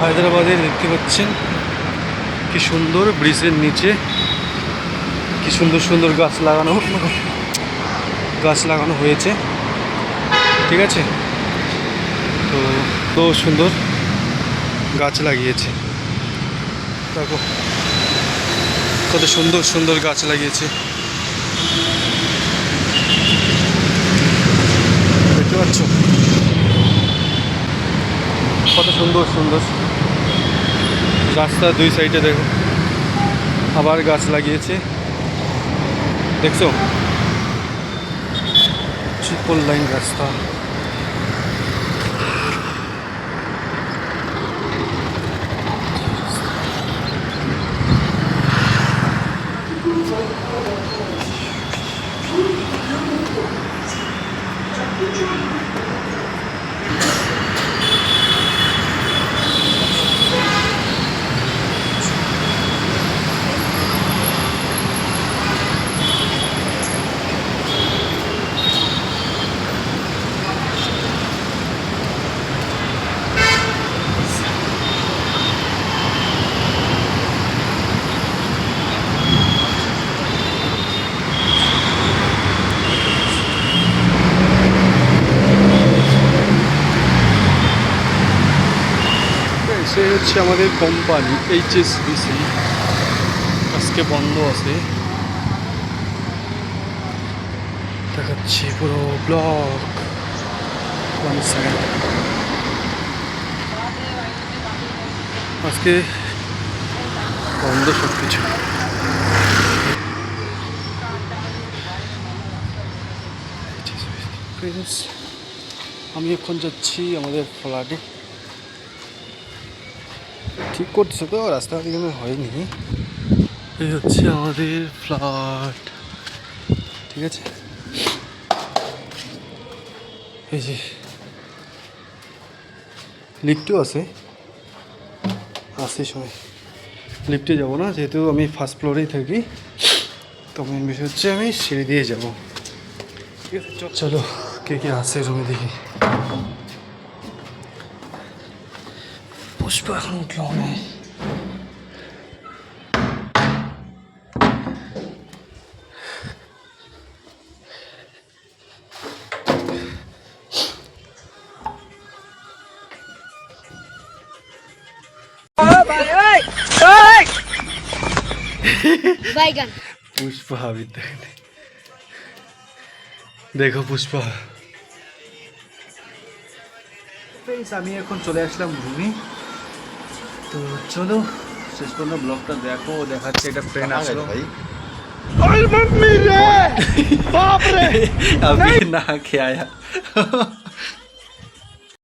হায়দ্রাবাদে দেখতে পাচ্ছেন কি সুন্দর ব্রিজের নিচে কি সুন্দর সুন্দর গাছ লাগানো হয়েছে, ঠিক আছে। তো সুন্দর গাছ লাগিয়েছে, দেখো কত সুন্দর সুন্দর গাছ লাগিয়েছে, দেখতে পাচ্ছ কত সুন্দর সুন্দর রাস্তার দুই সাইডে দেখো আবার গাছ লাগিয়েছে, দেখছো ট্রিপল লাইন রাস্তা। সে হচ্ছে আমাদের কোম্পানি HSBC, আজকে বন্ধ আছে, দেখাচ্ছি পুরো ব্লক। আজকে বন্ধ সব কিছু। আমি এখন যাচ্ছি আমাদের ফ্ল্যাটে, ঠিক করতেছে তো রাস্তাঘাট এখানে হয়নি। এই হচ্ছে আমাদের ফ্ল্যাট, ঠিক আছে। এই যে লিফটও আছে সময় লিফটে যাবো না, যেহেতু আমি ফার্স্ট ফ্লোরেই থাকি, তো মেন বিষয় হচ্ছে আমি সিঁড়ি দিয়ে যাবো, ঠিক আছে। চলো কে কে আছে রুমে দেখি। পুষ্প এখন উঠলো অনেক, পুষ্পা হাবি দেখো পুষ্পা। আমি এখন চলে আসলাম রুমে, তো চলো শেষ পর্যন্ত ব্লগটা দেখো। দেখাচ্ছে এটা ফ্রেন্ড আসলো ভাই, अभी ना के आया